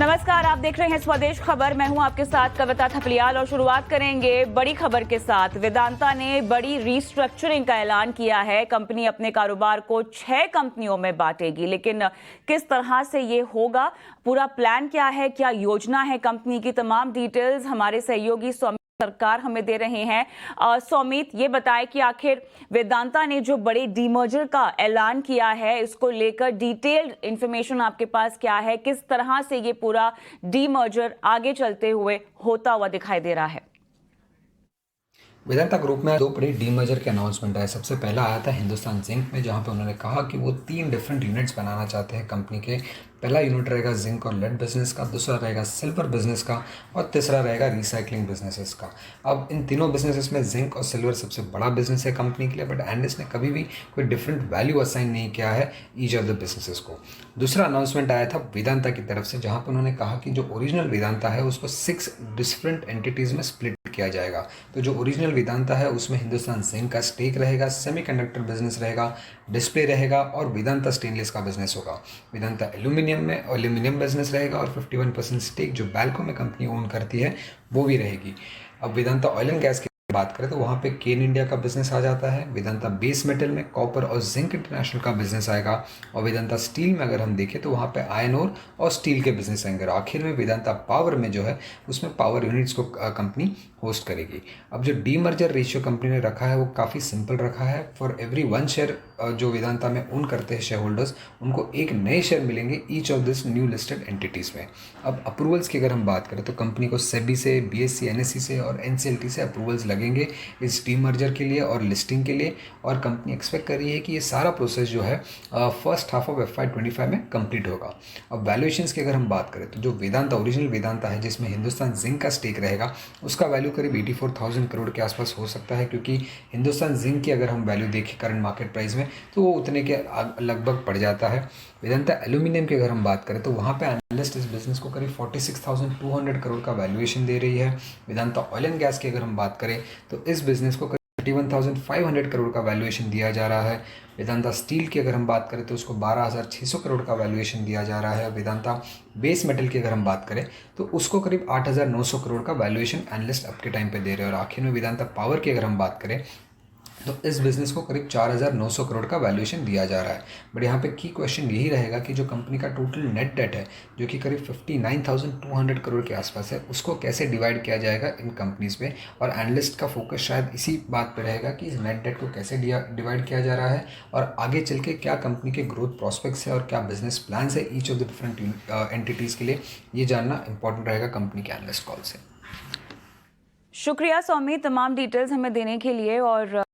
नमस्कार, आप देख रहे हैं स्वदेश खबर। मैं हूं आपके साथ कविता थपलियाल और शुरुआत करेंगे बड़ी खबर के साथ। वेदांता ने बड़ी रीस्ट्रक्चरिंग का ऐलान किया है। कंपनी अपने कारोबार को 6 कंपनियों में बांटेगी, लेकिन किस तरह से ये होगा, पूरा प्लान क्या है, क्या योजना है कंपनी की, तमाम डिटेल्स हमारे सहयोगी सरकार हमें दे रहे हैं। सौमित, ये बताएं कि आखिर वेदांता ने जो बड़े डीमर्जर का ऐलान किया है, इसको लेकर डिटेल्ड इंफॉर्मेशन आपके पास क्या है? किस तरह से ये पूरा डीमर्जर आगे चलते हुए होता हुआ दिखाई दे रहा है? वेदांता ग्रुप में 2 बड़े डीमर्जर के अनाउंसमेंट आए। सबसे पहला आया था हिंदुस्तान जिंक में, जहां पे उन्होंने कहा कि वो 3 डिफरेंट यूनिट्स बनाना चाहते हैं कंपनी के। पहला यूनिट रहेगा जिंक और लेड बिजनेस का, दूसरा रहेगा सिल्वर बिजनेस का और तीसरा रहेगा रिसाइकलिंग बिजनेसेस का। अब इन तीनों बिजनेसेस में जिंक और सिल्वर सबसे बड़ा बिजनेस है कंपनी के लिए, बट एनालिस्ट ने कभी भी कोई डिफरेंट वैल्यू असाइन नहीं किया है ईच ऑफ द बिजनेसेस को। दूसरा अनाउंसमेंट आया था वेदांता की तरफ से, जहां पर उन्होंने कहा कि जो ओरिजिनल वेदांता है उसको 6 डिफरेंट एंटिटीज में स्प्लिट किया जाएगा। तो जो ओरिजिनल वेदांता है उसमें हिंदुस्तान जिंक का स्टेक रहेगा, सेमीकंडक्टर बिजनेस रहेगा, डिस्प्ले रहेगा और वेदांता स्टेनलेस का बिजनेस होगा। वेदांता एल्यूमिनियम में एल्यूमिनियम बिजनेस रहेगा और 51% स्टेक जो बैल्को में कंपनी ओन करती है वो भी रहेगी। अब वेदांता ऑयल एंड गैस की बात करें तो वहाँ पे केन इंडिया का बिजनेस आ जाता है। वेदांता बेस मेटल में कॉपर और जिंक इंटरनेशनल का बिजनेस आएगा और वेदांता स्टील में अगर हम देखें तो वहाँ पे आयरन ओर और स्टील के बिजनेस आएंगे। और आखिर में वेदांता पावर में जो है उसमें पावर यूनिट्स को कंपनी होस्ट करेगी। अब जो डीमर्जर रेशियो कंपनी ने रखा है वो काफ़ी सिंपल रखा है। फॉर एवरी 1 शेयर जो वेदांता में ओन करते हैं शेयर होल्डर्स, उनको एक नए शेयर मिलेंगे each of this new listed entities में। अब अप्रूवल्स की अगर हम बात करें तो कंपनी को सेबी से, बीएससी, एनएससी से और एनसीएलटी से अप्रूवल्स लगेंगे इस डीमर्जर के लिए और लिस्टिंग के लिए। और कंपनी एक्सपेक्ट कर रही है कि ये सारा प्रोसेस जो है फर्स्ट हाफ ऑफ FY25 में कंप्लीट होगा। अब वैल्यूएशंस की अगर हम बात करें तो जो वेदांता ओरिजिनल वेदांता है जिसमें हिंदुस्तान जिंक का स्टेक रहेगा, उसका वैल्यू करीब 84,000 करोड़ के आसपास हो सकता है, क्योंकि हिंदुस्तान जिंक की अगर हम वैल्यू देखें करंट मार्केट प्राइस में तो वो उतने के लगभग पड़ जाता है। वेदांता एल्यूमिनियम की अगर हम बात करें तो वहाँ पे एनालिस्ट इस बिजनेस को करीब 46,200 करोड़ का वैल्यूएशन दे रही है। वेदांता ऑयल एंड गैस की अगर हम बात करें तो इस बिजनेस को 31,500 करोड़ का वैल्यूएशन दिया जा रहा है। वेदांता स्टील की अगर हम बात करें तो उसको 12,600 करोड़ का वैल्यूएशन दिया जा रहा है। वेदांता बेस मेटल की अगर हम बात करें तो उसको करीब 8,900 करोड़ का वैल्यूएशन एनालिस्ट अब के टाइम पे दे रहे हैं। और आखिर में वेदांता पावर की अगर हम बात करें तो इस बिज़नेस को करीब 4,900 करोड़ का वैल्यूएशन दिया जा रहा है। बट यहाँ पे की क्वेश्चन यही रहेगा कि जो कंपनी का टोटल नेट डेट है जो कि करीब 59,200 करोड़ के आसपास है, उसको कैसे डिवाइड किया जाएगा इन कंपनीज में। और एनालिस्ट का फोकस शायद इसी बात पर रहेगा कि इस नेट डेट को कैसे डिवाइड किया जा रहा है और आगे चल के क्या कंपनी के ग्रोथ प्रॉस्पेक्ट्स है और क्या बिजनेस प्लान है each of the different entities के लिए, ये जानना इंपॉर्टेंट रहेगा कंपनी के एनालिस्ट कॉल से। शुक्रिया सौमित, तमाम डिटेल्स हमें देने के लिए। और